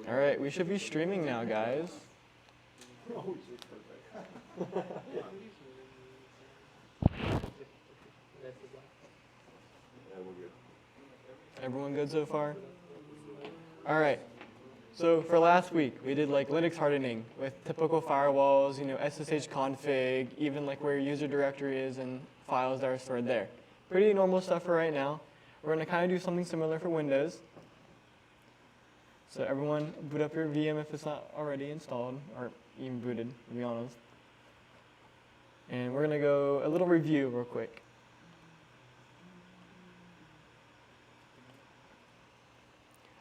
All right, we should be streaming now, guys. Everyone good so far? All right. So for last week, we did like Linux hardening with typical firewalls, SSH config, even like where your user directory is and files that are stored there. Pretty normal stuff for right now. We're going to kind of do something similar for Windows. So everyone boot up your VM if it's not already installed, or even booted, to be honest. And we're going to go a little review real quick.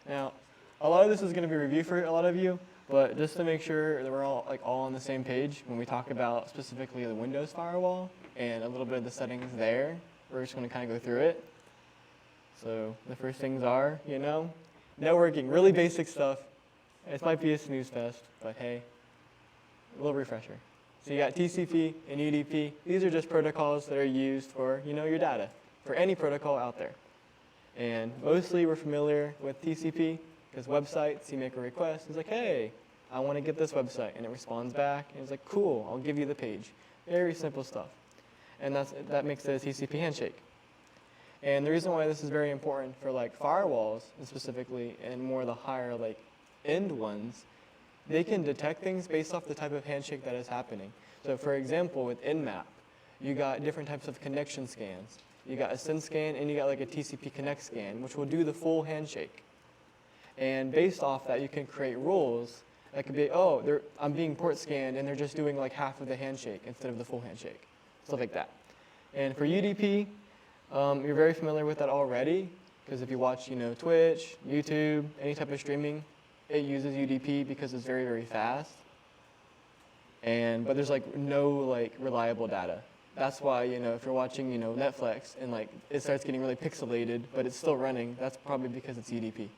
Now, a lot of this is going to be review for a lot of you, but just to make sure that we're all on the same page when we talk about specifically the Windows firewall and a little bit of the settings there, we're just going to kind of go through it. So the first things are, networking, really basic stuff. It might be a snooze fest, but hey, a little refresher. So you got TCP and UDP. These are just protocols that are used for, your data, for any protocol out there. And mostly we're familiar with TCP because websites, you make a request, it's like, hey, I want to get this website, and it responds back, and it's like, cool, I'll give you the page. Very simple stuff. And that makes it a TCP handshake. And the reason why this is very important for like firewalls, specifically, and more the higher end ones, they can detect things based off the type of handshake that is happening. So for example, with Nmap, you got different types of connection scans. You got a SYN scan, and you got like a TCP connect scan, which will do the full handshake. And based off that, you can create rules that could be, I'm being port scanned, and they're just doing like half of the handshake instead of the full handshake, stuff like that. And for UDP, you're very familiar with that already, because if you watch, Twitch, YouTube, any type of streaming, it uses UDP because it's very, very fast. But there's no reliable data. That's why, if you're watching, Netflix and it starts getting really pixelated, but it's still running, that's probably because it's UDP.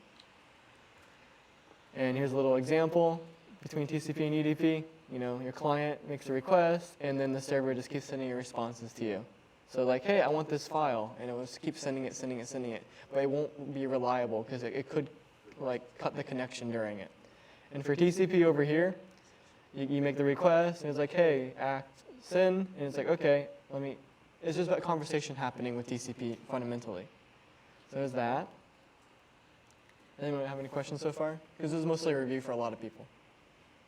And here's a little example between TCP and UDP. Your client makes a request, and then the server just keeps sending your responses to you. So hey, I want this file, and it will just keep sending it, but it won't be reliable because it could cut the connection during it. And for TCP over here, you make the request, and it's like, hey, act SYN, and it's like, okay, it's just about conversation happening with TCP fundamentally. So there's that. Anyone have any questions so far? Because this is mostly a review for a lot of people.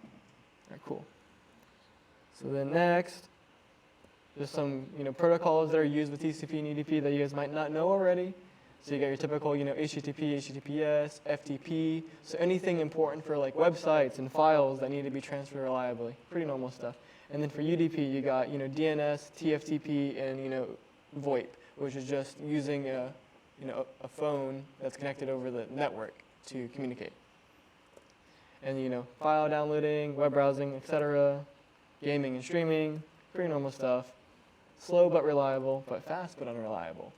All right, cool. So then next, there's some protocols that are used with TCP and UDP that you guys might not know already. So you got your typical HTTP, HTTPS, FTP. So anything important for websites and files that need to be transferred reliably. Pretty normal stuff. And then for UDP, you got DNS, TFTP, and VoIP, which is just using a phone that's connected over the network to communicate. And file downloading, web browsing, etc., gaming and streaming, pretty normal stuff. Slow but reliable, but fast but unreliable.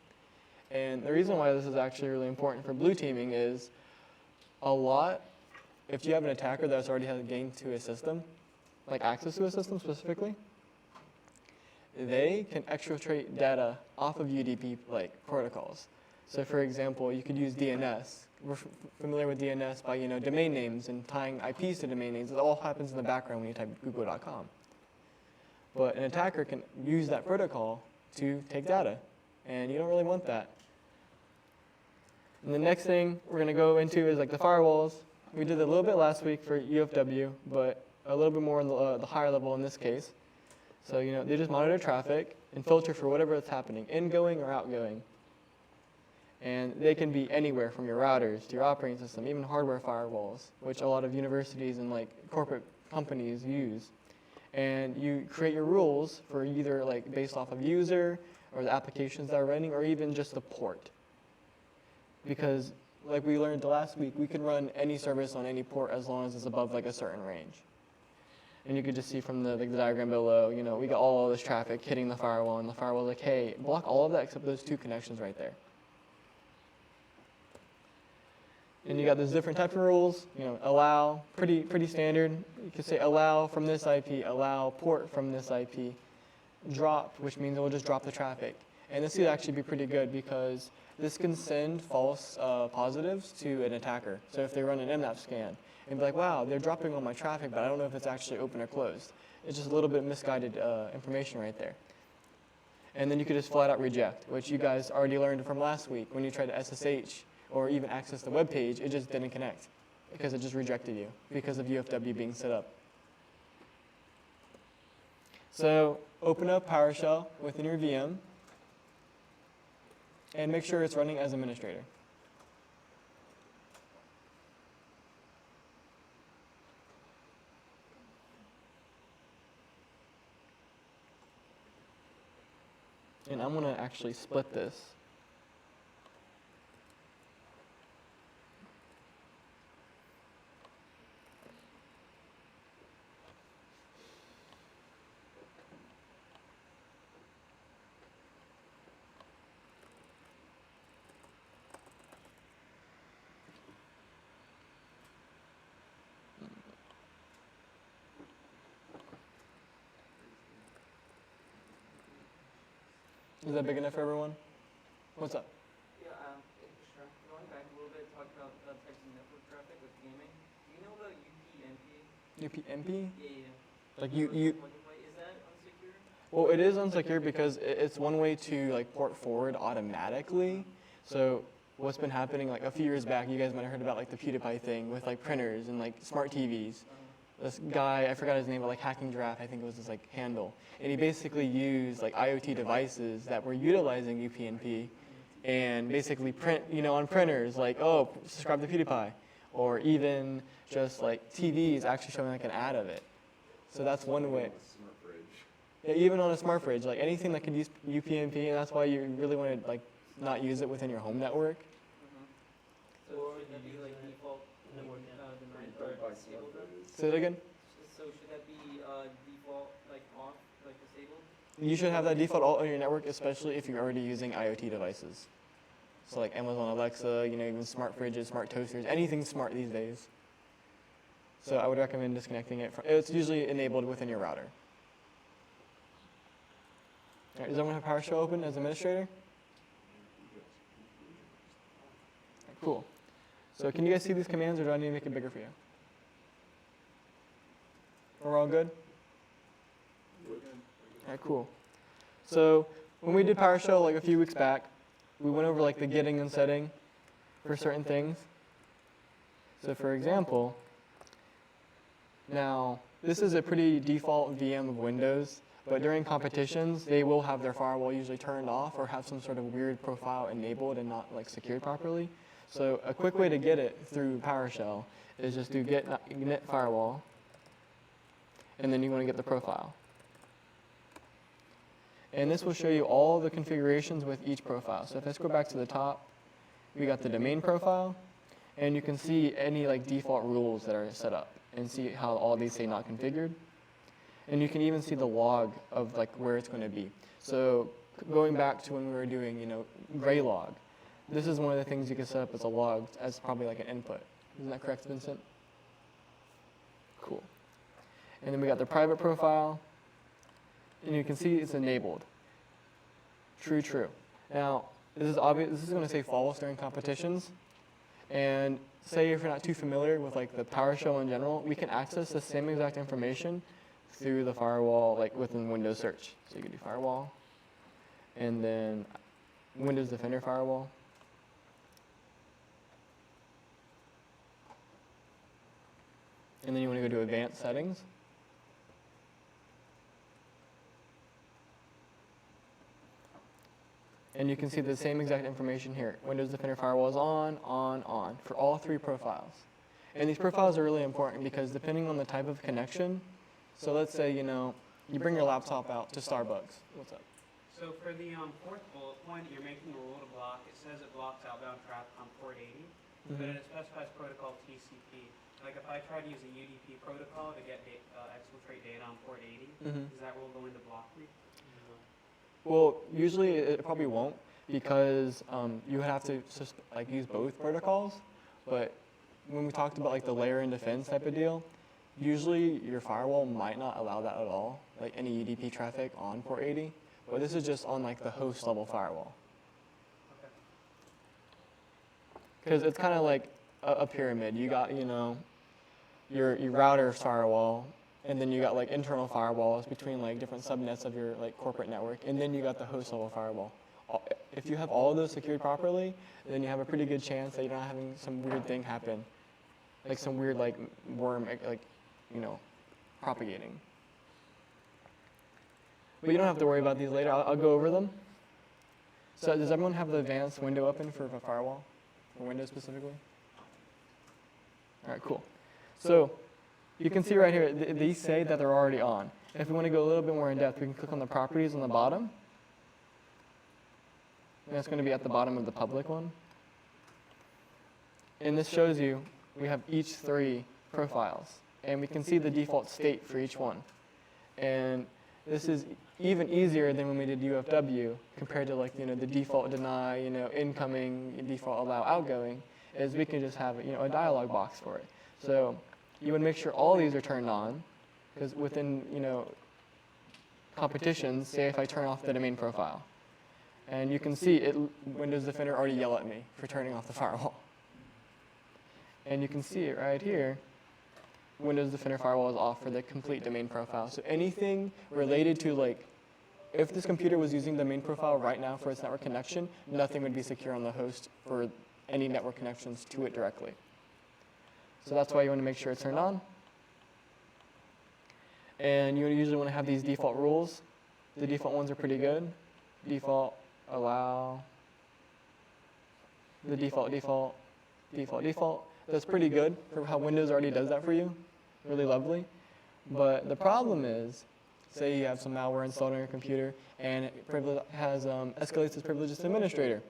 And the reason why this is actually really important for blue teaming is if you have an attacker that's already has gained to a system, access to a system specifically, they can exfiltrate data off of UDP protocols. So for example, you could use DNS. We're familiar with DNS by domain names and tying IPs to domain names. It all happens in the background when you type google.com. But an attacker can use that protocol to take data, and you don't really want that. And the next thing we're going to go into is the firewalls. We did a little bit last week for UFW, but a little bit more on the higher level in this case. So they just monitor traffic and filter for whatever is happening, ingoing or outgoing. And they can be anywhere from your routers to your operating system, even hardware firewalls, which a lot of universities and corporate companies use. And you create your rules for either based off of user or the applications that are running, or even just the port. Because we learned last week, we can run any service on any port as long as it's above a certain range. And you could just see from the diagram below, we got all of this traffic hitting the firewall, and the firewall's like, hey, block all of that except those two connections right there. And you got those different types of rules, allow, pretty standard. You could say allow from this IP, allow port from this IP, drop, which means it will just drop the traffic. And this would actually be pretty good because this can send false positives to an attacker. So if they run an MNAP scan and be like, wow, they're dropping all my traffic, but I don't know if it's actually open or closed. It's just a little bit misguided information right there. And then you could just flat out reject, which you guys already learned from last week. When you tried to SSH or even access the web page, it just didn't connect because it just rejected you because of UFW being set up. So open up PowerShell within your VM and make sure it's running as administrator. And I'm going to actually split this. Is that big enough for everyone? What's up? Yeah, extra. Going back a little bit, talk about types of network traffic with gaming. Do you know about UPnP? UPnP? Yeah. Like Is that unsecure? Well, it is unsecure because it's one way to like port forward automatically. So what's been happening, like a few years back, you guys might have heard about like the PewDiePie thing with like printers and like smart TVs. This guy, I forgot his name, but like Hacking Giraffe, I think it was his like handle. And he basically used like IoT devices that were utilizing UPnP and basically print, on printers like, oh, subscribe to PewDiePie. Or even just like TVs actually showing like an ad of it. So that's one way. Yeah, even on a smart fridge, like anything that could use UPnP, and that's why you really want to like not use it within your home network. So should that be like default network denied or disabled then? Say it again? So should that be default like off, like disabled? You should have that default alt on your network, especially if you're already using IoT devices. So like Amazon Alexa, even smart fridges, smart toasters, anything smart these days. So I would recommend disconnecting it. It's usually enabled within your router. All right, does everyone have PowerShell open as administrator? All right, cool. So can you guys see these commands, or do I need to make it bigger for you? We're all good? All right, cool. So when we did PowerShell like a few weeks back, we went over like the getting and setting for certain things. So for example, now this is a pretty default VM of Windows, but during competitions, they will have their firewall usually turned off or have some sort of weird profile enabled and not like secured properly. So a quick way to get it through PowerShell is just do get init firewall, and then you want to get the profile. And this will show you all the configurations with each profile. So if I scroll back to the top, we got the domain profile, and you can see any like default rules that are set up and see how all these say not configured. And you can even see the log of like where it's going to be. So going back to when we were doing, gray log, this is one of the things you can set up as a log as probably like an input. Isn't that correct, Vincent? Cool. And then we got the private profile, and you can see it's enabled. True, true. Now, this is obvious. This is going to say false during competitions. And say if you're not too familiar with like the PowerShell in general, we can access the same exact information through the firewall, like within Windows search. So you can do firewall, and then Windows Defender firewall. And then you want to go to advanced settings. And you can see the same exact information here. Windows Defender Firewall is on, for all three profiles. And these profiles are really important because depending on the type of connection, so let's say, you bring your laptop out to Starbucks. What's up? So for the fourth bullet point, you're making a rule to block. It says it blocks outbound traffic on port 80, but it specifies protocol TCP. Like if I try to use a UDP protocol to get exfiltrate data on port 80, is that rule going to block me? Well, usually it probably won't because you would have to just like use both protocols. But when we talked about like the layer in defense type of deal, usually your firewall might not allow that at all, like any UDP traffic on port 80. But this is just on like the host level firewall. Okay. because it's kind of like a pyramid. You got, your router firewall, and then you got like internal firewalls between like different subnets of your like corporate network, and then you got the host level firewall. If you have all of those secured properly, then you have a pretty good chance that you're not having some weird thing happen, like some weird like worm propagating. But you don't have to worry about these later. I'll go over them. So does everyone have the advanced window open for a firewall, for Windows specifically? All right, cool. So you can see right here, these say that they're already on. If we want to go a little bit more in depth, we can click on the properties on the bottom. And that's going to be at the bottom of the public one. And this shows you we have each 3 profiles. And we can see the default state for each one. And this is even easier than when we did UFW compared to like, the default deny, incoming, default allow outgoing, is we can just have, a dialog box for it. So you would make sure all these are turned on, because within, competitions, say if I turn off the domain profile, and you can see Windows Defender already yell at me for turning off the firewall. And you can see it right here. Windows Defender Firewall is off for the complete domain profile. So anything related to like, if this computer was using the domain profile right now for its network connection, nothing would be secure on the host for any network connections to it directly. So that's why you want to make sure it's turned on. And you usually want to have these default rules. The default ones are pretty good. Default, allow, the default. That's pretty good for how Windows already does that for you. Really lovely. But the problem is, say you have some malware installed on your computer and it escalates its privileges to administrator.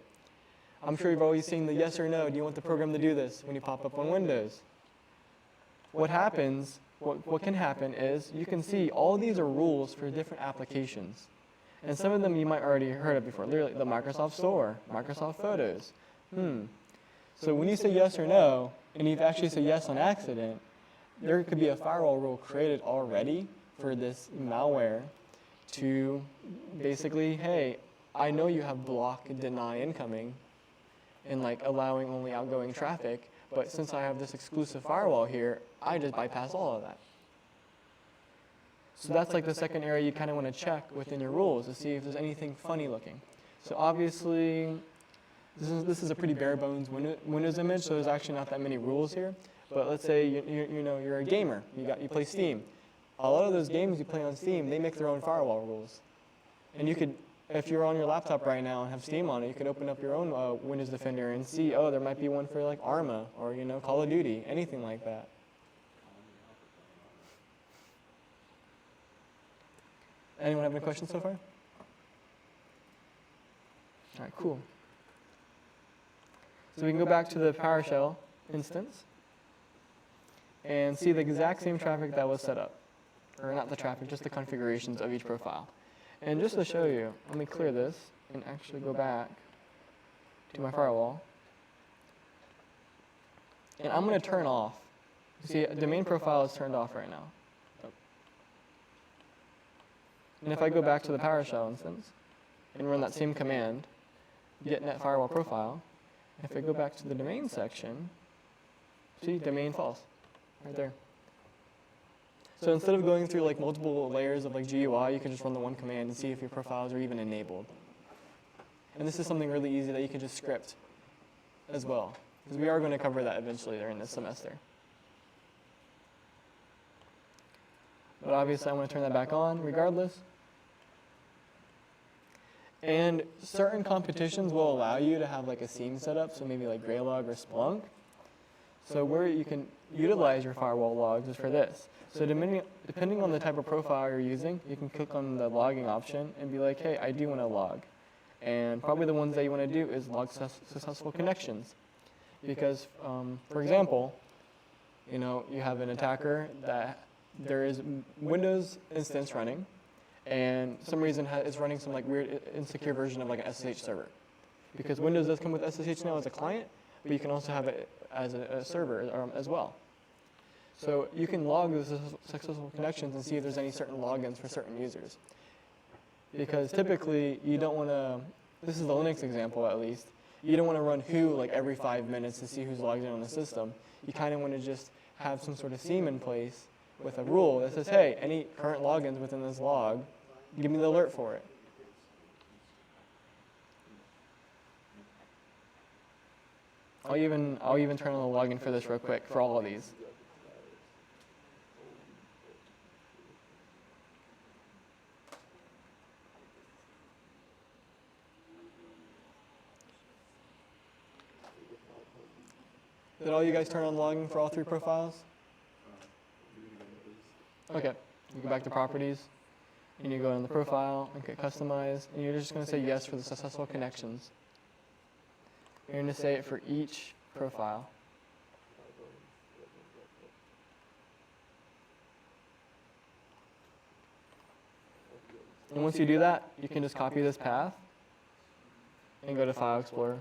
I'm sure you've always seen the yes or no, do you want the program to do this when you pop up on Windows. What happens, what can happen is you can see all these are rules for different applications. And some of them you might already heard of before, literally the Microsoft Store, Microsoft Photos. So when you say yes or no, and you've actually said yes on accident, there could be a firewall rule created already for this malware to basically, hey, I know you have block and deny incoming and like allowing only outgoing traffic, but since I have this exclusive firewall here, I just bypass all of that. So that's like the second area you kind of want to check within your rules to see if there's anything funny looking. So obviously, this is a pretty bare bones Windows image, so there's actually not that many rules here. But let's say you're a gamer, you play Steam. A lot of those games you play on Steam, they make their own firewall rules. And you could, if you're on your laptop right now and have Steam on it, you could open up your own Windows Defender and see, oh, there might be one for like Arma or Call of Duty, anything like that. Anyone have any questions so far? All right, cool. So we can go back to the PowerShell instance and see the exact same traffic that was set up. Or not the traffic, just the configurations of each profile. And just to show you, let me clear this and actually go back to my firewall. And I'm going to turn off. See, domain profile is turned off right now. And if I go back to the PowerShell instance and run that same command, get net firewall profile, if I go back to the domain section, see, domain false, right there. So instead of going through like multiple layers of like GUI, you can just run the one command and see if your profiles are even enabled. And this is something really easy that you can just script as well, because we are going to cover that eventually during this semester. But obviously I want to turn that back on regardless. And certain competitions will allow you to have like a scene set up, so maybe like Graylog or Splunk. So where you can utilize your firewall logs is for this. So depending on the type of profile you're using, you can click on the logging option and be like, hey, I do want to log. And probably the ones that you want to do is log successful connections. Because, for example, you have an attacker that there is Windows instance running, and some reason it's running some like weird insecure version of like an SSH server. Because Windows does come with SSH now as a client, but you can also have it as a server as well. So you can log the successful connections and see if there's any certain logins for certain users. Because typically you don't want to, this is the Linux example at least, you don't want to run who like every 5 minutes to see who's logged in on the system. You kind of want to just have some sort of theme in place with a rule that says, hey, any current logins within this log, give me the alert for it. I'll even turn on the login for this real quick for all of these. Did all you guys turn on logging for all 3 profiles? Okay, you go back to properties, and you go in the profile, and click customize, and you're just going to say yes for the successful connections. You're going to say it for each profile. And once you do that, you can just copy this path and go to File Explorer.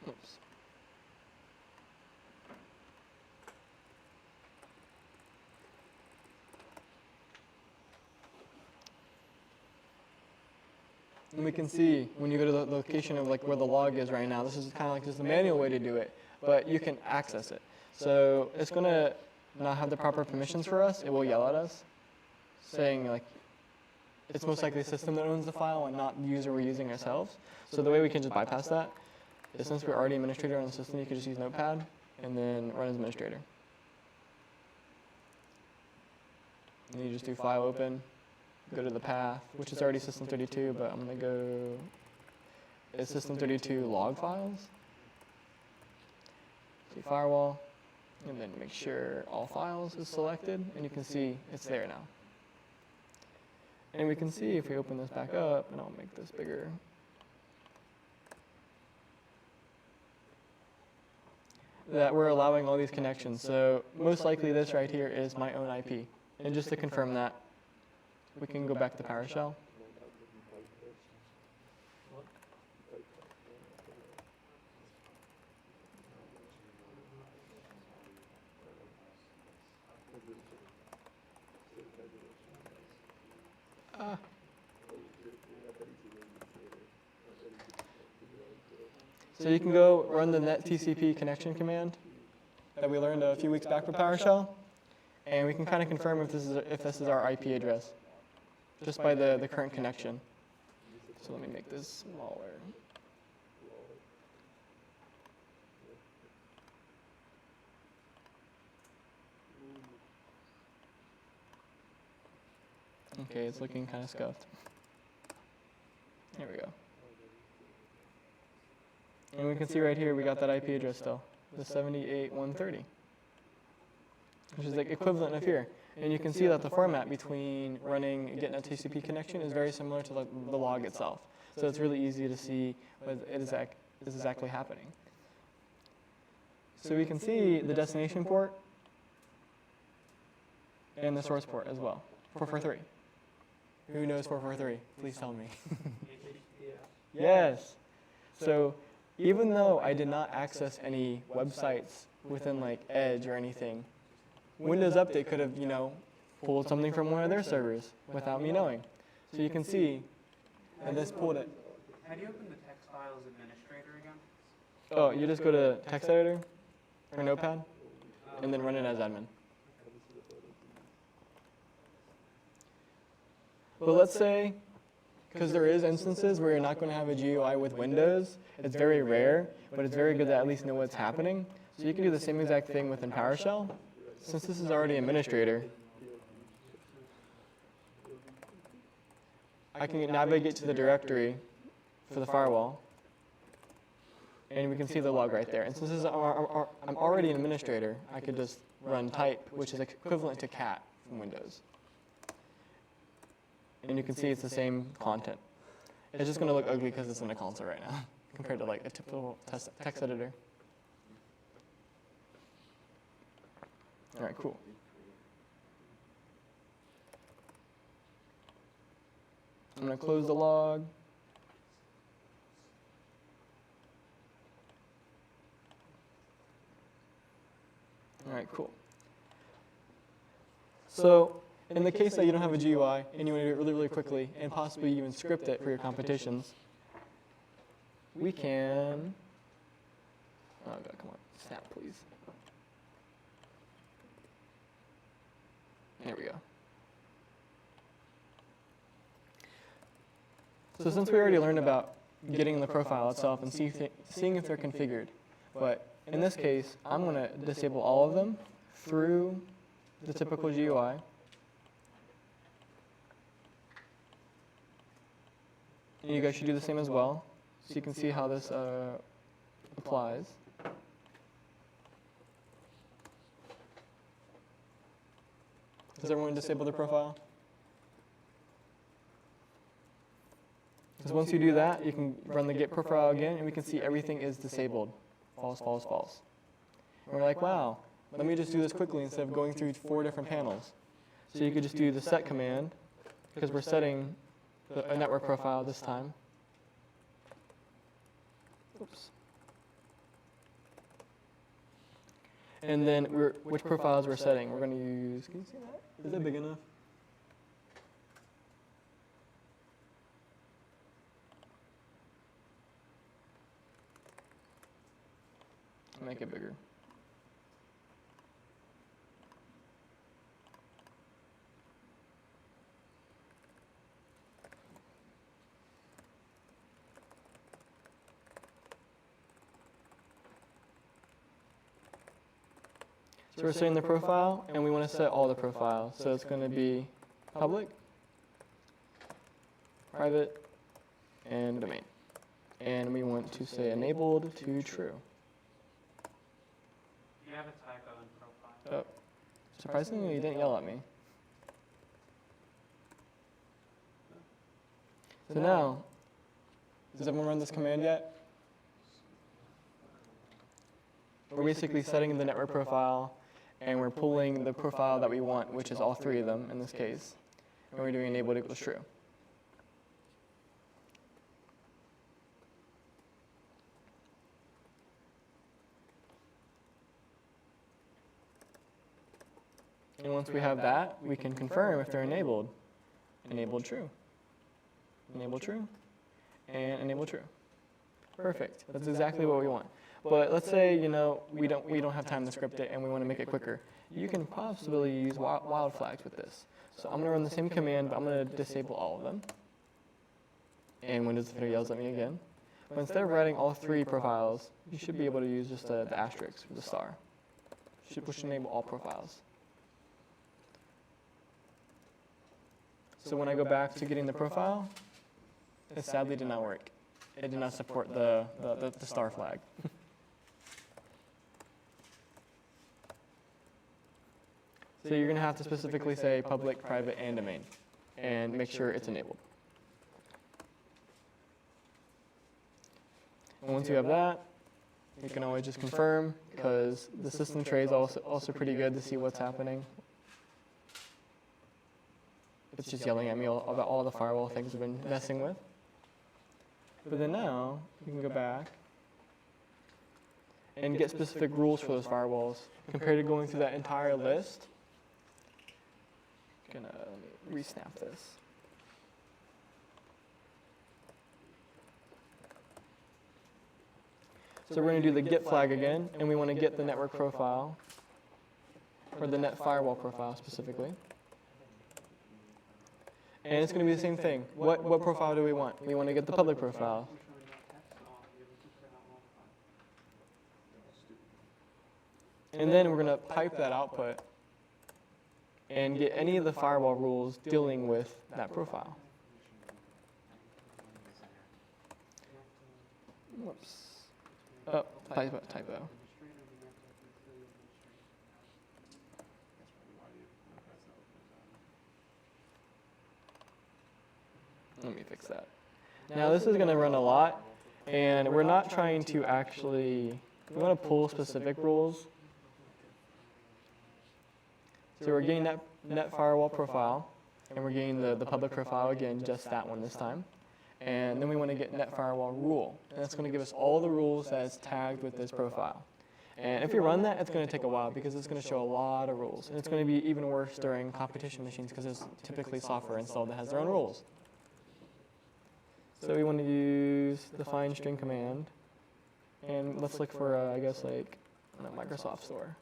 Oops. And we can see when you go to the location of like where the log is right now, this is kind of like just the manual way to do it, but you can access it. So it's going to not have the proper permissions for us. It will yell at us saying like it's most likely the system that owns the file and not the user we're using ourselves. So the way we can just bypass that is since we're already administrator on the system, you can just use Notepad and then run as administrator. And you just do file open. Go to the path, which is already system32, but I'm going to go, it's system32 log files. Do firewall, and then make sure all files is selected, and you can see it's there now. And we can see if we open this back up, and I'll make this bigger. That we're allowing all these connections. So most likely this right here is my own IP. And just to confirm that, we can go back to PowerShell. So you can go run the net TCP connection command that we learned a few weeks back with PowerShell, and we can kind of confirm if this is our IP address, just by the current connection. So let me make this smaller. Okay, it's looking kind of scuffed. Here we go. And we can see right here we got that IP address still, the 78.130, which is like equivalent of here. And you can see that the format between running and getting a TCP connection is very similar to the log itself. So it's really easy to see what is exactly happening. So we can see the destination port and the source port as well, 443. Who knows 443? Please tell me. Yes. So even though I did not access any websites within like Edge or anything, Windows Update could have, pulled something from one of their servers without me knowing. So you can see, and this pulled it. How do you open the text file as administrator again? Oh, you just go to text editor or Notepad, and then run it as admin. But let's say, because there is instances where you're not going to have a GUI with Windows, it's very rare, but it's very good to at least know what's happening. So you can do the same exact thing within PowerShell. Since this is already administrator, I can navigate to the directory for the firewall, and we can see the log right there. And since this is I'm already an administrator, I could just run type, which is equivalent to cat from Windows. And you can see it's the same content. It's just going to look ugly because it's in a console right now, compared to like a typical text editor. All right, cool. I'm going to close the log. All right, cool. So in the case that you don't have a GUI and you want to do it really, really quickly and possibly even script it for your competitions, we can, oh God, come on, snap please. There we go. So since we already learned about getting the profile itself and seeing if they're configured, but in this case, I'm going to disable all of them through the typical GUI. And you guys should do the same as well, so you can see how this applies. Does everyone disable their profile? Because once you do that, you can run the get profile again, and we can see everything is disabled. False, false, false. And we're like, wow, let me just do this quickly instead of going through 4 different panels. So you could just do the set command, because we're setting a network profile this time. Oops. And then which profiles we're setting. We're going to use, can you see that? Is that big enough? Make it bigger. So we're setting the profile, and we want to set all the profiles. So it's going to be public, private, and domain. And we want to say enabled to true. You have a typo in profile. Oh, surprisingly, you didn't yell at me. So now, does everyone run this command yet? We're basically setting the network profile, and we're pulling the profile that we want, which is all 3 of them in this case. And we're doing enabled equals true. And once we have that, we can confirm if they're enabled. Enabled true. Enable true. And enable true. Perfect. That's exactly what we want. But let's say, you know, we don't have time to script it and we want to make it quicker. You can possibly use wild flags with this. So I'm going to run the same command, but I'm going to disable all of them. And Windows Defender yells at me again. But instead of writing all 3 profiles, you should be able to use just the asterisk or the star. Which should enable all profiles. So when I go back to getting the profile, it sadly did not work. It did not support the star flag. So you're going to have to specifically say public, private, and domain, and make sure it's enabled. And once you have that, you can always just confirm, because the system tray is also pretty good to see what's happening. It's just yelling at me about all the firewall things we've been messing with. But then now, you can go back and get specific rules for those firewalls, compared to going through that entire list. Let me re-snap this. So we're going to do the get flag again, and we want to get the network profile, or the net firewall profile specifically. And it's going to be the same thing. What profile do we want? We want to get the public profile. And then we're going to pipe that output and get any of the firewall rules dealing with that profile. Whoops. Oh, typo. Let me fix that. Now this is going to run a lot, and we're not trying to actually, we want to pull specific rules. So we're getting that net firewall profile, and we're getting the public profile again, just that one this time. And then we want to get net firewall rule, and that's going to give us all the rules that is tagged with this profile. And if we run that, it's going to take a while because it's going to show a lot of rules. And it's going to be even worse during competition machines because there's typically software installed that has their own rules. So we want to use the find string command. And let's look for, I guess, like Microsoft Store.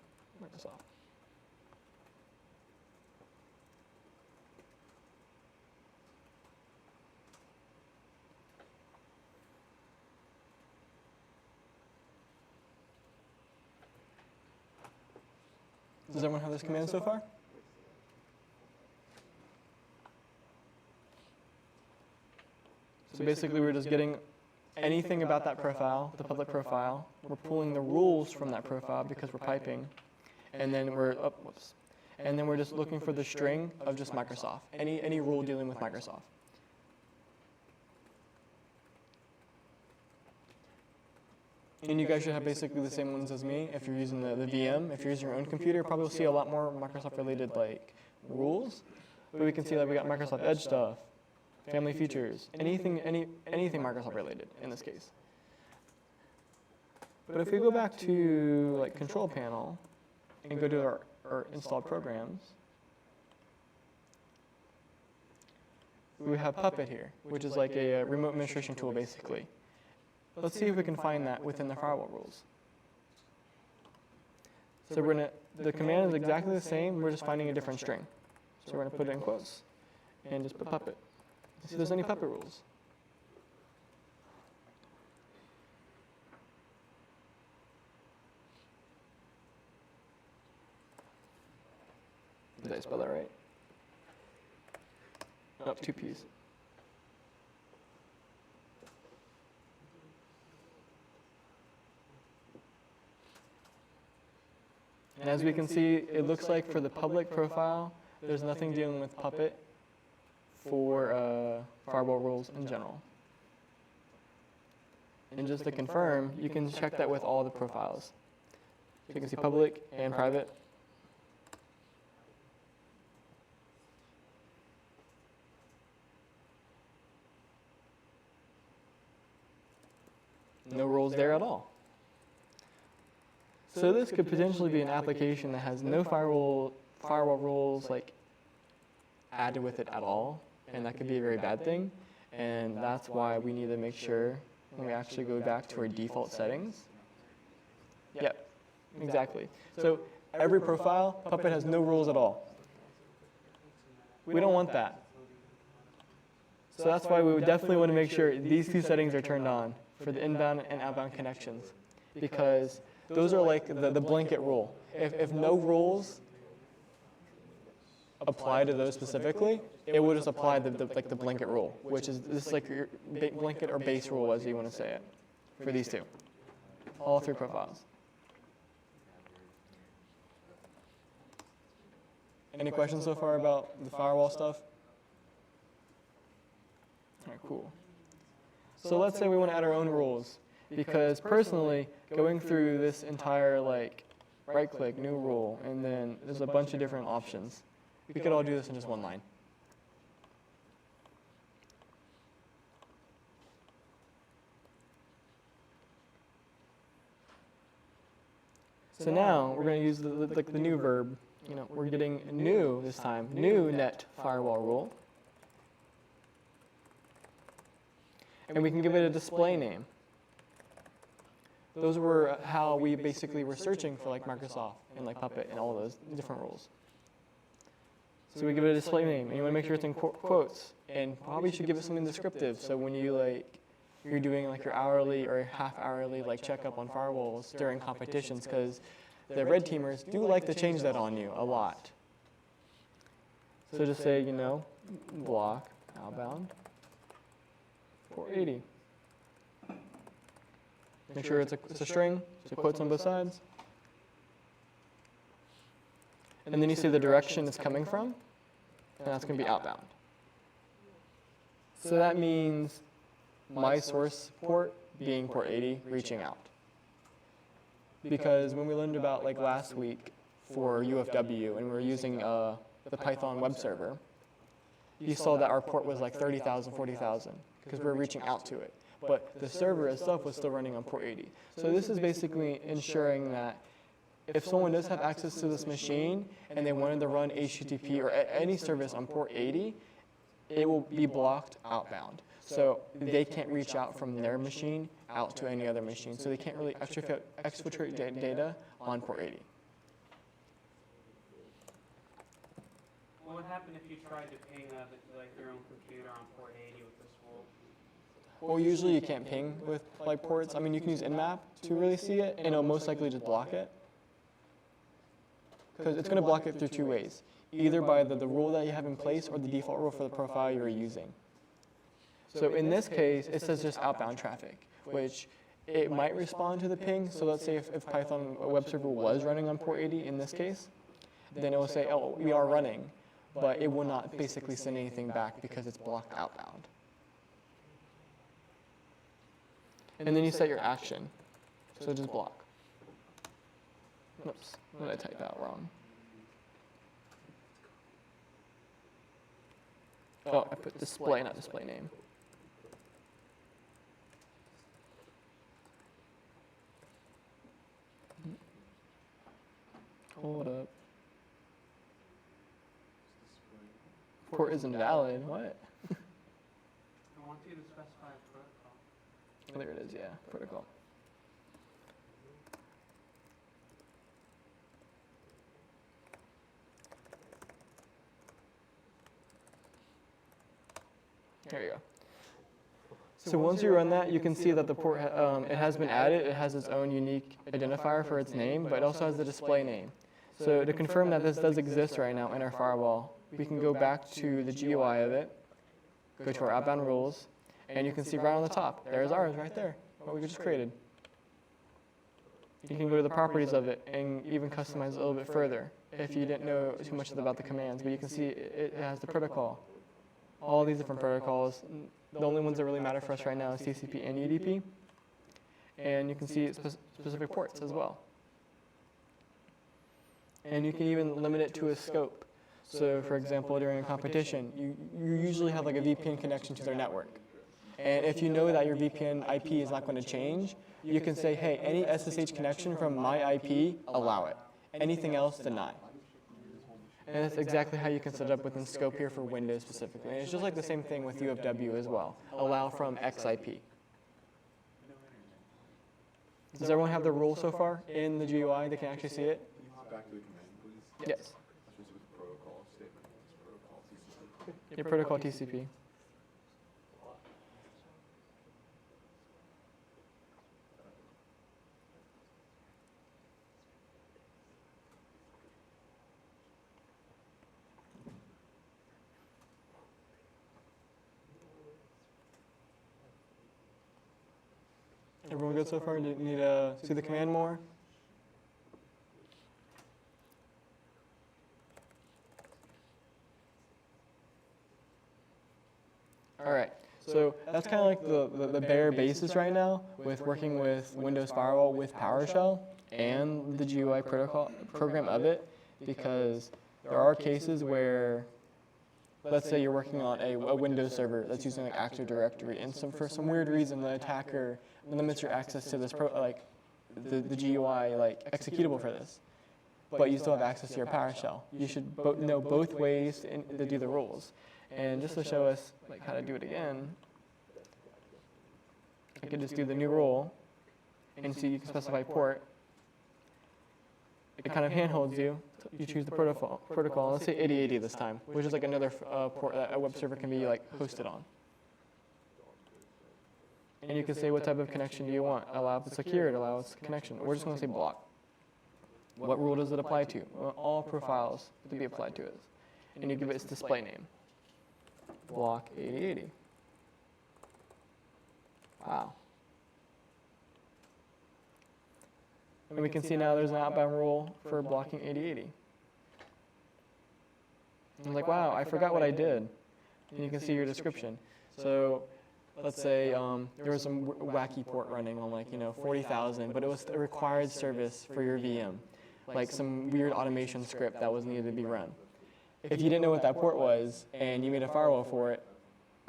Microsoft. Does everyone have this command so far? So basically we're just getting anything about that profile, the public profile. We're pulling the rules from that profile because we're piping. And then we're just looking for the string of just Microsoft. Any rule dealing with Microsoft. And you guys should have basically the same ones as me if you're using the VM. If you're using your own computer, probably will see a lot more Microsoft-related like rules. But we can see that we got Microsoft Edge stuff, family features, anything Microsoft-related in this case. But if we go back to like Control Panel and go to our installed programs, we have Puppet here, which is like a remote administration tool basically. Let's see if we can find that within the firewall rules. So the command is exactly the same, we're just finding a different string. So we're going to put it in quotes and just put Puppet. See if there's any Puppet rules. Did I spell that right? Oh, 2 P's. And as we can see, it looks like for the public profile, there's nothing dealing with Puppet for firewall rules in general. And just to confirm, you can check that with all the profiles. So you can see public and private. No rules there at all. So this could potentially be an application that has no firewall rules like added with it at all, and that could be a very bad thing. And that's why we need to make sure when we actually go back to our default settings. Yep, exactly. So every profile, Puppet has no rules at all. We don't want that. So that's why we would definitely want to make sure these two settings are turned on for the inbound and outbound connections, because those are like the blanket rule. If no rules apply to those specifically, it will just apply the blanket rule, which is this like your blanket or base rule, as you want to say it, for these two, all 3 profiles. Any questions so far about the firewall stuff? All right, cool. So let's say we want to add our own rules, because personally, going through this entire like right-click, new rule, and then there's a bunch of different options. We could all do this in just one line. So now we're going to use the new verb. You know, we're getting new this time, new net firewall rule. And we can give it a display name. Those were how we basically were searching for like Microsoft and like Puppet and all those different rules. So we give it a display name, and you want to make sure it's in quotes, and probably should give it something descriptive. So when you're doing like your hourly or half hourly like checkup on firewalls during competitions, because the red teamers do like to change that on you a lot. So just say, you know, block outbound 480. Make sure it's a string, so quotes on both sides. And then you see the direction it's coming from, and that's going to be outbound. So that means my source port being port 80, reaching out. Because when we learned about like last week for UFW, and we were using the Python web server, you saw that our port was like 30,000, 40,000, because we were reaching out to it. but the server itself was still running on port 80. So this is basically ensuring that if someone does have access to this machine and they wanted to run HTTP or any service on port 80, it will be blocked outbound. So they can't reach out from their machine out to any other machine. So they can't really exfiltrate data on port 80. What would happen if you tried to ping like your own computer on port 80 with this rule? Well, usually you can't ping with like ports. I mean, you can use Nmap to really see it, and it'll most likely just block it. Because it's going to block it through two ways. Either by the rule that you have in place or the default rule for the profile you're using. So in this case, it says just outbound traffic, which it might respond to the ping. So let's say if Python web server was running on port 80 in this case, then it will say, oh, we are running, but it will not basically send anything back because it's blocked outbound. And then you set your action. So just block. Oops, what did I type out wrong? Oh, I put display, not display name. Hold up. Port isn't valid. What? I want you to specify a protocol. Oh, there it is, yeah, protocol. There you go. So once you run that, you can see that the port, it has been added. It has its own unique identifier for its name, but it also has the display name. So to confirm that this does exist right now in our firewall, we can go back to the GUI of it, go to our outbound rules, and you can see right on the top, there's ours right there, what we just created. You can go to the properties of it and even customize it a little bit further if you didn't know too much about the commands, but you can see it has the protocol. All these different protocols. The only ones that really matter for us right now is TCP and UDP. And you can see specific ports as well. And you can even limit it to a scope. So for example, during a competition, you usually have like a VPN connection to their network. And if you know that your VPN IP is not going to change, you can say, hey, any SSH connection from my IP, allow it. Anything else, deny. And that's exactly how you can set it up within scope here for Windows specifically. And it's just like the same thing with UFW as well. Allow from XIP. Does everyone have the rule so far in the GUI? They can actually see it? Can you hop back to the command, please? Yes. That's just with the protocol statement. It's protocol TCP. Your protocol TCP. Everyone good so far? Do you need to see the command more? All right, so that's kind of like the bare basis right now with working with Windows Firewall with PowerShell and the GUI protocol program of it, because there are cases where, let's say you're working on a Windows server that's using like Active Directory, and for some weird reason the attacker limits your access to this the GUI executable for this, but you still have access to your PowerShell. You should know both ways to do the rules. And just to show us how to do it again, I could just do the new rule, and see you can specify port. It kind of handholds you. You choose the protocol. Let's say 8080 this time, which is like another port that a web server can be hosted on. And you can say what type of connection do you want. Allow the secured, allow its connection. We're just going to say block. What rule does it apply to? Well, all profiles to be applied to it. And you give it its display name. Block 8080. Wow. And we can see now there's an outbound rule for blocking 8080. I'm like, wow, I forgot what I did. And you can see your description. So let's say there was some wacky port running on 40,000, but it was a required service for your VM, like some weird automation script that was needed to be run. If you didn't know what that port was and you made a firewall for it,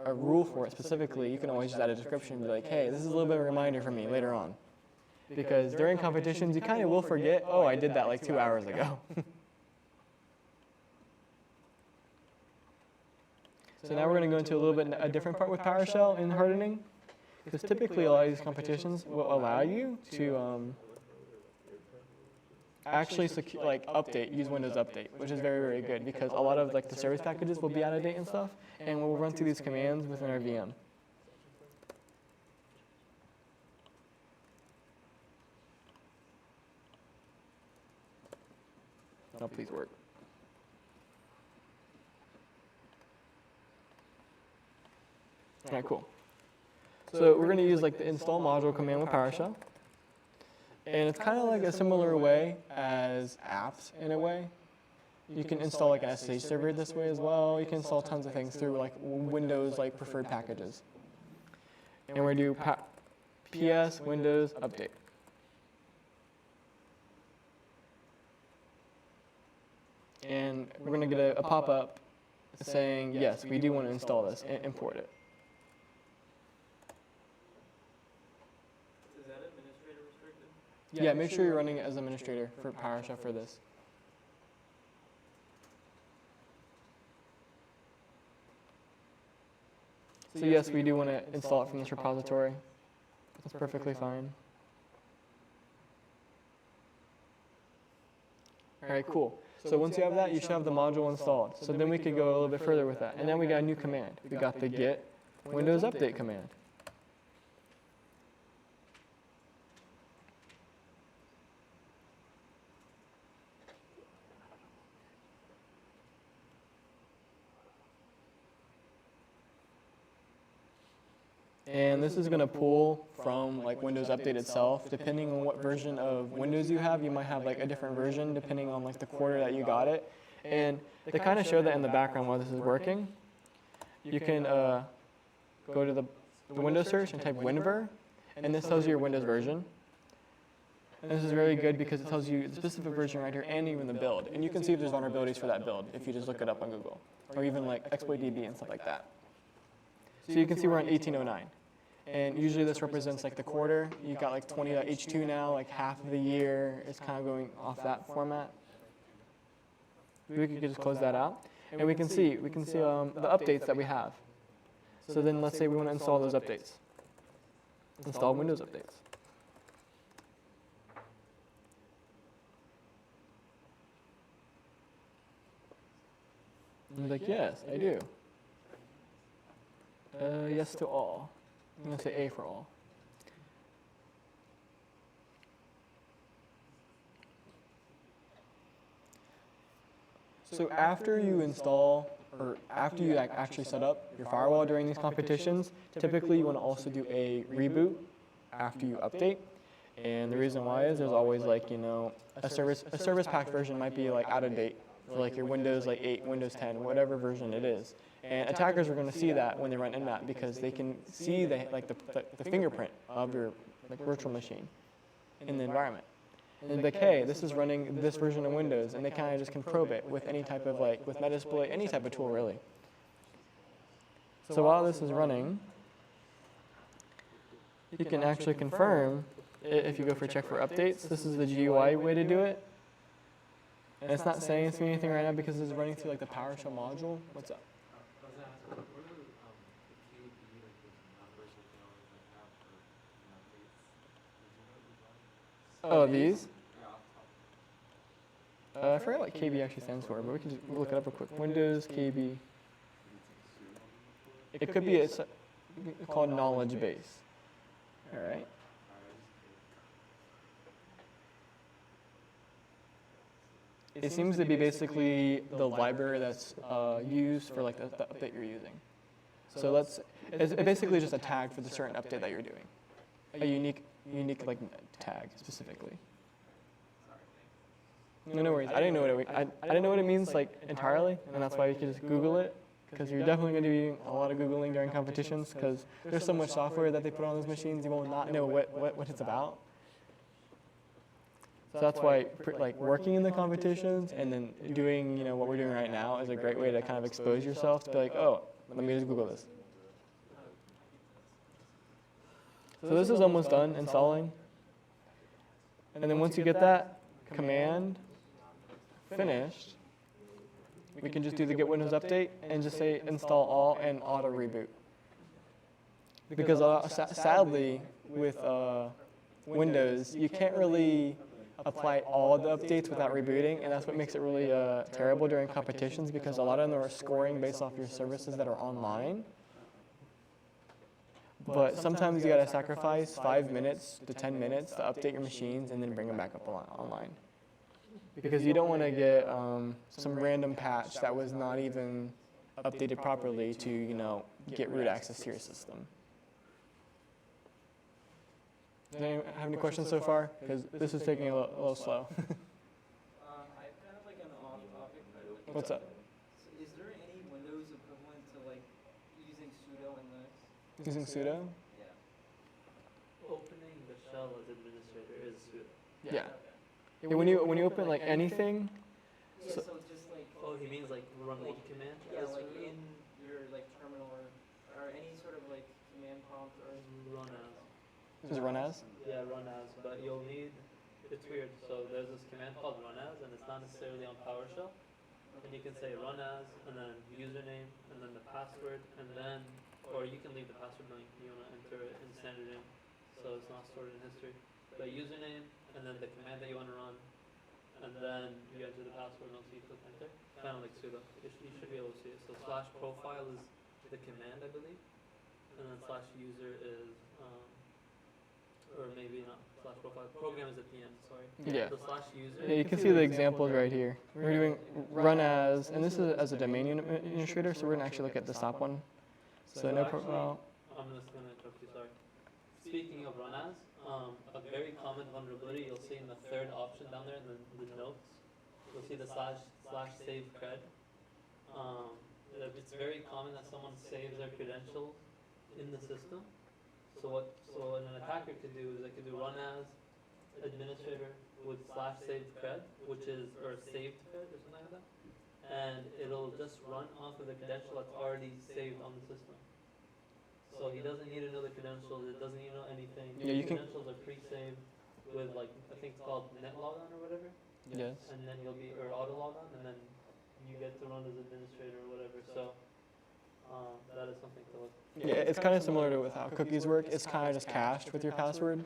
a rule for it specifically, you can always just add a description and be like, hey, this is a little bit of a reminder for me later on. Because during competitions, you kind of will forget, oh, I did that like 2 hours ago. So now we're going to go into a little bit a different part with PowerShell and hardening. Because typically a lot of these competitions will allow you to actually update, use Windows Update, which is very, very good because a lot of like the service packages will be out of date and stuff, and we'll run through these commands within our VM. Oh, please work. All right, cool. So we're going to use like the install module command with PowerShell. And it's kind of like a similar way as apps in a way. You can install like an SSH server this way as well. You can install tons of things through like Windows like preferred packages. And we're going to do PS Windows Update. And we're going to get a pop-up saying, yes, we do want to install this and import it. Is that administrator restricted? Yeah, make sure you're running it as administrator for PowerShell for this. So yes, we do want to install it from this repository. That's perfectly fine. All right, cool. So once you have that, you should have the module installed. So then we could go a little bit further with that. And then we got a new command. We got the get Windows Update command. And this is going to pull from like Windows Update itself. Depending on what version of Windows you have, you might have like a different version depending on like the quarter that you got it. And they kind of show that in the background while this is working. You can go to the Windows search and type WinVer, and this tells you your Windows version. And this is very good because it tells you the specific version right here and even the build. And you can see if there's vulnerabilities for that build if you just look it up on Google, or even like ExploitDB and stuff like that. So you can see we're on 1809. And usually this represents like the quarter. You got like 20.h2 now, like half of the year is kind of going off that format. We could just close that out. And we can see the updates that we have. So then let's say we want to install those updates. Install Windows updates. And like, yes, I do. Yes to all. I'm going to say A for all. So after you install, or after you actually set up your firewall during these competitions, typically you want to also do a reboot after you update. And the reason why is there's always like, you know, a service pack version might be like out of date for like your Windows like 8, Windows 10, whatever version it is. And attackers are going to see that when they run Nmap because they can see the fingerprint of your like virtual machine in the environment. And they're like, hey, this is running this version of Windows, and they kind of just can probe it with any type of like, with Metasploit, any type of tool really. So while this is running, you can actually confirm if you go for check for updates. This is the GUI way to do it. And it's not saying it's anything right now because it's running through like the PowerShell module. What's up? Oh, these? I forgot what KB actually stands for, but we can just look it up real quick. Windows KB. It could be called knowledge base. All right. It seems to be basically the library that's used for like the update you're using. So it's basically just a tag for the certain update that you're doing. A unique like tag specifically. No worries. I didn't know what it means like entirely, and that's why you can just Google it, because you're definitely going to be doing a lot of Googling during competitions because there's so much software that they put on those machines you will not know what it's about. So that's why like working in the competitions and then doing what we're doing right now is a great way to kind of expose yourself to be like, oh, let me just Google this. So this is almost done installing. And then once you get that command finished, we can just do the get Windows update and just say install all and auto reboot. Because sadly, with Windows, you can't really apply all the updates without rebooting, and that's what makes it really terrible during competitions, because a lot of them are scoring based off your services that are online. But sometimes you gotta sacrifice 5 minutes to 10 minutes to update your machines and then bring them back up online. Because you don't want to get some random patch that was not even updated properly to, get root access to your system. Does anyone have any questions so far? Because this is taking a little slow. I kind of like an off topic, but What's up? So is there any Windows equivalent to like using sudo in Linux? Using sudo? Yeah. Opening the shell as administrator is sudo. Yeah. Yeah, when you open like anything, Yeah, So- so just like Oh, he means like run a command? yeah, as like sudo? in your like terminal or any sort of like command prompt or Run as. does it run as? Yeah, run as, but you'll need, it's weird, so there's this command called run as, and it's not necessarily on PowerShell, and you can say run as, and then username, and then the password, and then, or you can leave the password blank, you wanna enter it in standard in, so it's not stored in history, but username, and then the command that you wanna run, and then you enter the password once you click enter, kinda like sudo, you should be able to see it, so slash profile is the command, I believe, and then slash user is, or maybe not slash profile. Program is at the end, sorry. Yeah. The slash user. Yeah, you can see the examples right here. We're doing run as, and this is as a domain administrator, so we're gonna actually look at the top one. So no actually, profile. I'm just gonna interrupt you, sorry. Speaking of run as, a very common vulnerability you'll see in the third option down there in the notes. You'll see the slash save cred. It's very common that someone saves their credentials in the system. So what an attacker could do is they could do run as administrator with slash saved cred, which is, or saved cred or something like that. And it'll just run off of the credential that's already saved on the system. So he doesn't need another credentials, it doesn't need anything. Yeah, you can- Credentials are pre-saved with like, I think it's called net logon or whatever. Yes. And then you'll be, or auto logon, and then you get to run as administrator or whatever, so, that is something to look. Yeah, it's kind of similar to with how cookies work. It's kind of just cached with your password,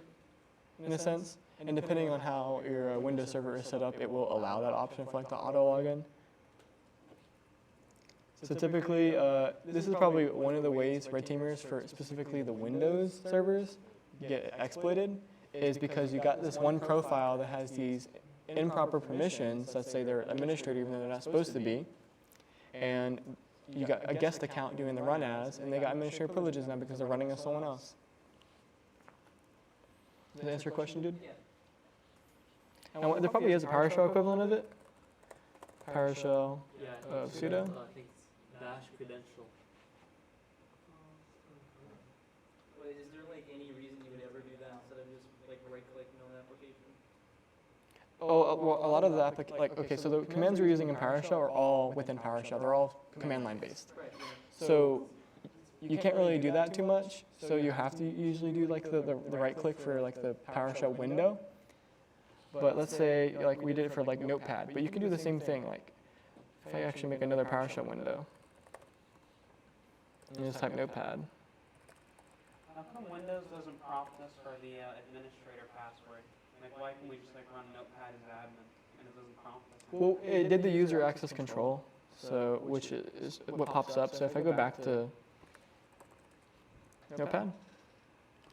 in a sense. And depending on how your Windows server is set up, it will allow that option for like the auto login. So typically, this is probably one of the ways red teamers for specifically the Windows servers get exploited, is because you got this one profile that has these improper permissions. Let's say they're administrator even though they're not supposed to be, and you got a guest account doing the run as, and they got administrator privileges now because they're running as someone else. Does that answer your question, dude? yeah. And there probably is a PowerShell equivalent of it. PowerShell. Yeah, Sudo? I think it's dash credential. But is there like any reason you would ever do that instead of just like right click no application? Oh, well, a lot of the okay, so the commands we're using in PowerShell are all within PowerShell. They're all command line based. Right. Yeah. So you can't really do that too much. So you have to usually do like the right click for like the PowerShell window. But let's say like we did it for like Notepad, but you can do the same thing. Like if I actually make another PowerShell window, and just type Notepad. How come Windows doesn't prompt us for the administrator password? Like, why can we just like run Notepad as admin and it doesn't prompt us? Well, it did the user access control, so which is what pops up. So if I go back to Notepad,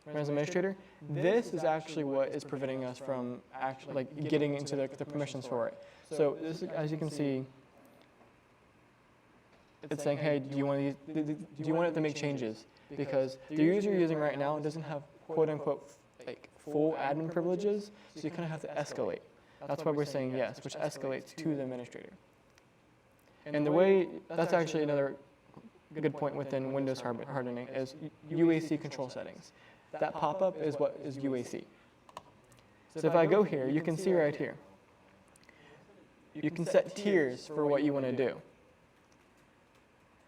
run as administrator, this is actually what is preventing us from actually like getting into the permissions for it. So this is, as you can see, it's saying, hey, do you want it to make changes? Because the user you're using right now doesn't have quote unquote like full admin privileges, so you kind of have to escalate. That's why we're saying yes, which escalates to the administrator. And the way, that's actually another good point within Windows hardening is UAC control settings. That pop-up is what is UAC. So if I go here, you can see right here, you can set tiers for what you want to do.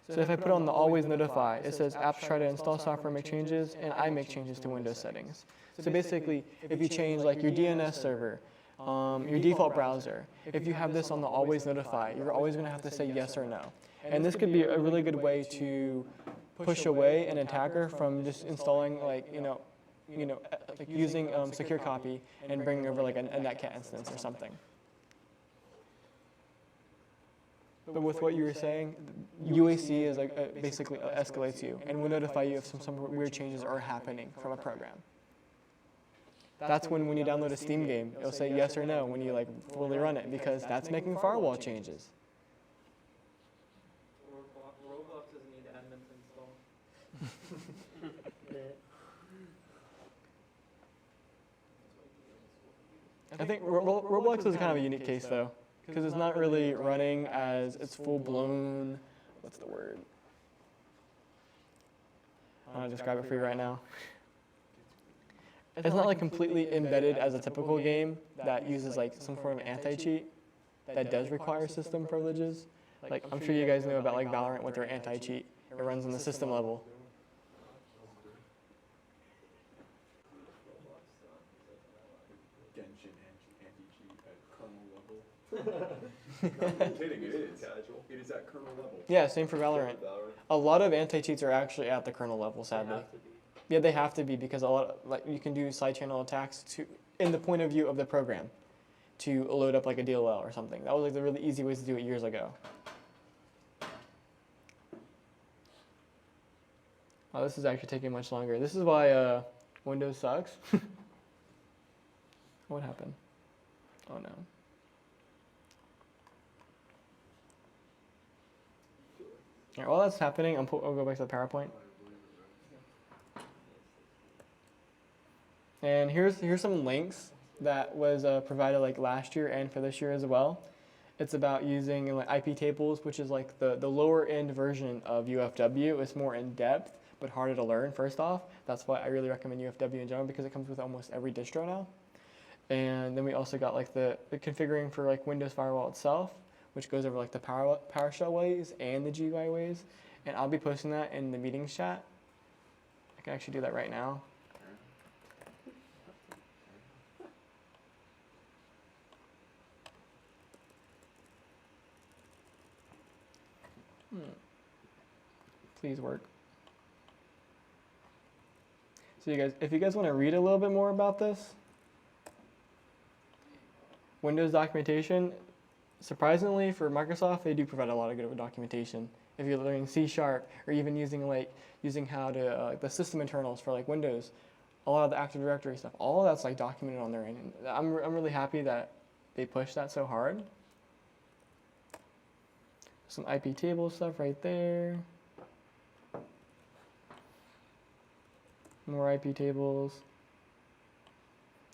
So if I put on the always notify, it says apps try to install software, make changes, and I make changes to Windows settings. So basically, if you change like your DNS server, your default browser, if you have this on the always notify, you're always going to have to say yes or no. And this could be a really good way to push away an attacker from just installing like like using secure copy and bringing over like a netcat instance or something. But with what you were saying, UAC is like basically escalates you and will notify you if some weird changes are happening from a program. That's when you download a Steam game, it'll say yes or no when you like fully run it because that's making firewall changes. Roblox doesn't need admin to install. I think Roblox is kind of a unique case though, because it's not really running as it's full-blown, what's the word? I'll describe it for you right now. It's not like completely embedded as a typical game that uses like some sort of anti-cheat that does require system privileges. Like I'm sure you guys know about like Valorant with their anti-cheat. It runs on the system level. Genshin anti-cheat at kernel level. No, I'm kidding, it is. It is at kernel level. Yeah, same for Valorant. A lot of anti-cheats are actually at the kernel level, sadly. Yeah, they have to be because a lot like you can do side channel attacks in the point of view of the program to load up like a DLL or something. That was like the really easy ways to do it years ago. Oh, this is actually taking much longer. This is why Windows sucks. What happened? Oh no. All right, while that's happening, I'll go back to the PowerPoint. And here's some links that was provided like last year and for this year as well. It's about using like IP tables, which is like the lower end version of UFW. It's more in depth, but harder to learn first off. That's why I really recommend UFW in general because it comes with almost every distro now. And then we also got like the configuring for like Windows Firewall itself, which goes over like the PowerShell ways and the GUI ways. And I'll be posting that in the meetings chat. I can actually do that right now. Please work. So if you guys want to read a little bit more about this, Windows documentation, surprisingly for Microsoft, they do provide a lot of good documentation. If you're learning C# or even using how to the system internals for like Windows, a lot of the Active Directory stuff, all of that's like documented on their end. And I'm really happy that they push that so hard. Some IP table stuff right there. More IP tables.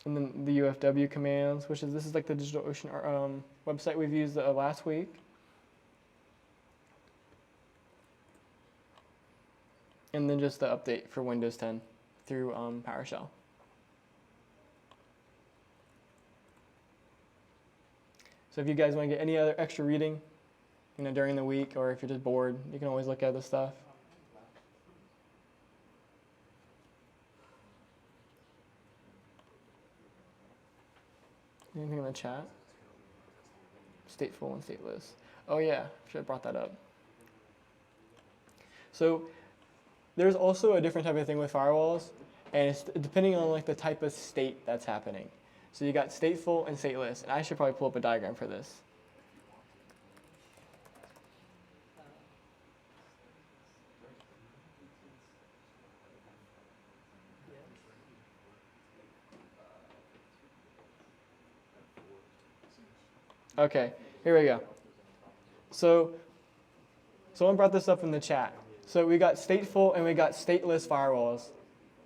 And then the UFW commands, this is like the DigitalOcean website we've used last week. And then just the update for Windows 10 through PowerShell. So if you guys want to get any other extra reading, during the week, or if you're just bored, you can always look at this stuff. Anything in the chat? Stateful and stateless. Oh yeah, should have brought that up. So there's also a different type of thing with firewalls, and it's depending on like the type of state that's happening. So you got stateful and stateless, and I should probably pull up a diagram for this. Okay, here we go. So someone brought this up in the chat. So we got stateful and we got stateless firewalls,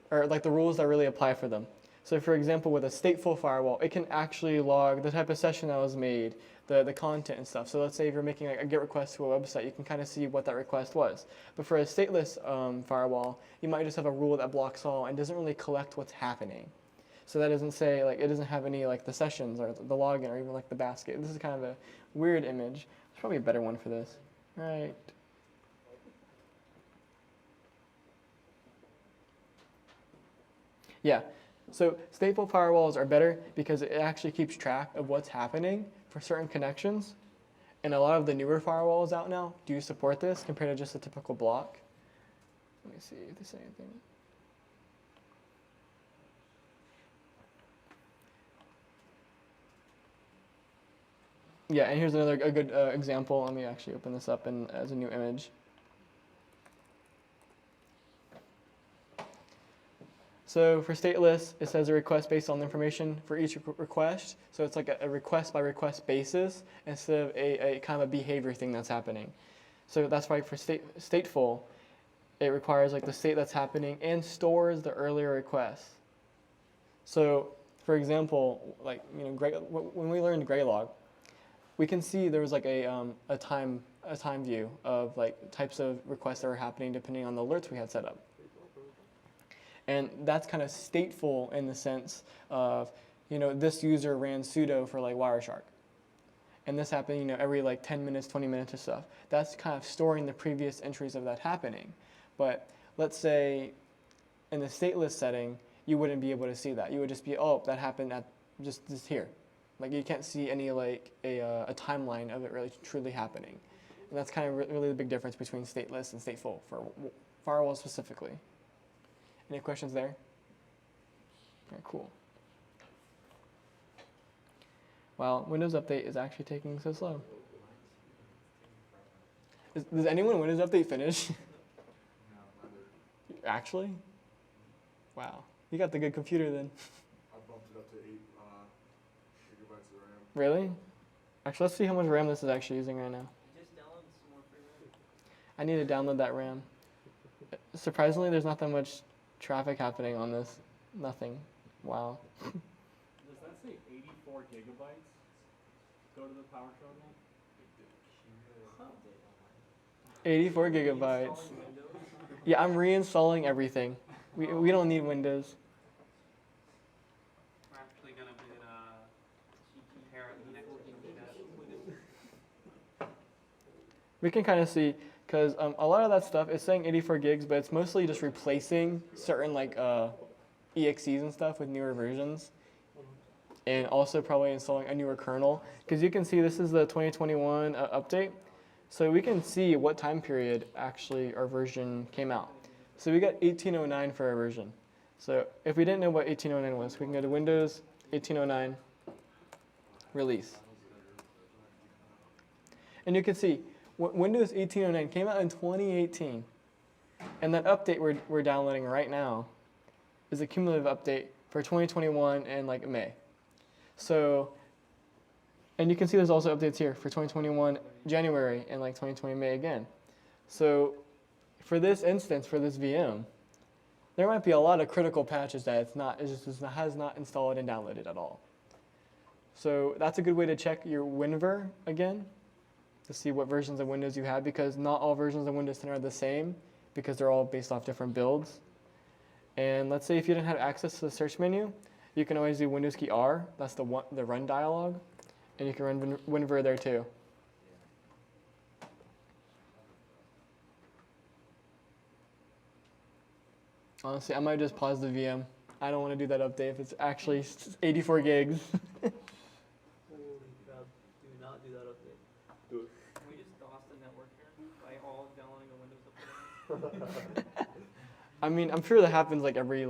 or like the rules that really apply for them. So for example, with a stateful firewall, it can actually log the type of session that was made, the content and stuff. So let's say if you're making a GET request to a website, you can kind of see what that request was. But for a stateless firewall, you might just have a rule that blocks all and doesn't really collect what's happening. So that doesn't say, like, it doesn't have any, like, the sessions or the login or even, like, the basket. This is kind of a weird image. There's probably a better one for this. Right Yeah. So stateful firewalls are better because it actually keeps track of what's happening for certain connections. And a lot of the newer firewalls out now do support this compared to just a typical block. Let me see if they say anything. Yeah, and here's a good example. Let me actually open this up as a new image. So for stateless, it says a request based on the information for each request. So it's like a request by request basis instead of a kind of a behavior thing that's happening. So that's why for stateful, it requires like the state that's happening and stores the earlier request. So for example, like when we learned Graylog, we can see there was like a time view of like types of requests that were happening depending on the alerts we had set up. And that's kind of stateful in the sense of, this user ran sudo for like Wireshark. And this happened, every like 10 minutes, 20 minutes or stuff. That's kind of storing the previous entries of that happening. But let's say in the stateless setting, you wouldn't be able to see that. You would just be, oh, that happened at just here. Like you can't see any like a timeline of it really truly happening. And that's kind of really the big difference between stateless and stateful for firewall specifically. Any questions there? Okay, cool. Wow, Windows Update is actually taking so slow. Does anyone Windows Update finish? Actually? Wow. You got the good computer then. I bumped it up to 8 gigabytes of RAM. Really? Actually, let's see how much RAM this is actually using right now. Just download some more free RAM. I need to download that RAM. Surprisingly, there's not that much traffic happening on this. Nothing. Wow. Does that say 84 gigabytes? Go to the PowerShell again. 84 gigabytes. Yeah, I'm reinstalling everything. We don't need Windows. We're actually gonna visit compare the next chat. We can kind of see, because a lot of that stuff is saying 84 gigs, but it's mostly just replacing certain like EXEs and stuff with newer versions. And also probably installing a newer kernel. Because you can see this is the 2021 update. So we can see what time period actually our version came out. So we got 1809 for our version. So if we didn't know what 1809 was, we can go to Windows 1809 release. And you can see Windows 1809 came out in 2018. And that update we're downloading right now is a cumulative update for 2021 and like May. So, and you can see there's also updates here for 2021 January and like 2020 May again. So for this instance, for this VM, there might be a lot of critical patches that has not installed and downloaded at all. So that's a good way to check your WinVer again to see what versions of Windows you have, because not all versions of Windows 10 are the same because they're all based off different builds. And let's say if you didn't have access to the search menu, you can always do Windows key R, that's the run dialog, and you can run WinVer there too. Honestly, I might just pause the VM. I don't want to do that update if it's actually 84 gigs. Holy crap, do not do that update. Do it. Can we just DOS the network here by all downloading a Windows update? I mean, I'm sure that happens like every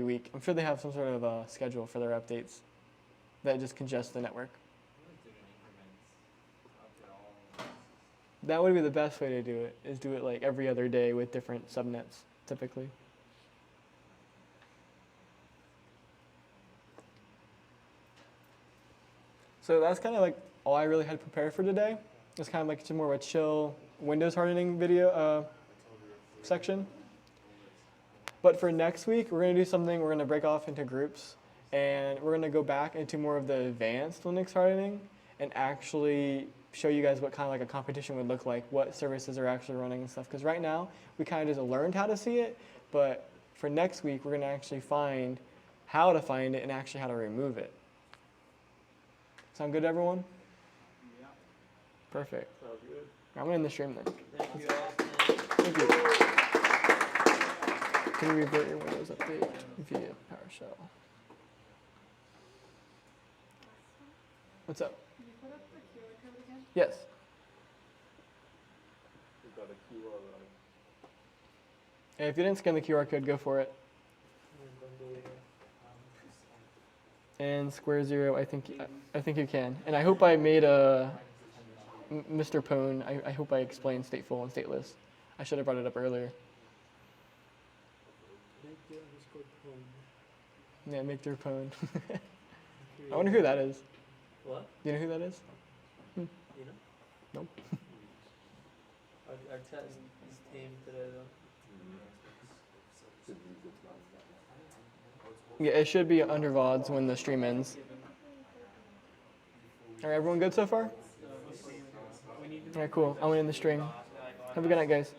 week. I'm sure they have some sort of schedule for their updates that just congest the network. That would be the best way to do it, is do it like every other day with different subnets, typically. So that's kind of like all I really had prepared for today. It's kind of like more of a chill Windows hardening video section. But for next week, we're going to do something. We're going to break off into groups, and we're going to go back into more of the advanced Linux hardening and actually show you guys what kind of like a competition would look like, what services are actually running and stuff. Because right now, we kind of just learned how to see it, but for next week, we're going to actually find how to find it and actually how to remove it. Sound good to everyone? Yeah. Perfect. Sounds good. I'm going to end the stream then. Thank you, Austin. Thank you. to revert your Windows update via PowerShell. What's up? Can you put up the QR code again? Yes. We've got a QR, Hey, if you didn't scan the QR code, go for it. And square zero, I think you can. And I hope I made a Mr. Pone. I hope I explained stateful and stateless. I should have brought it up earlier. Yeah, make their pwn. I wonder who that is. What? Do you know who that is? You know? Nope. Our chat is tame today though. Yeah, it should be under VODs when the stream ends. All right, everyone good so far? We need to All right, cool. I'm gonna end the stream. Have a good night, guys.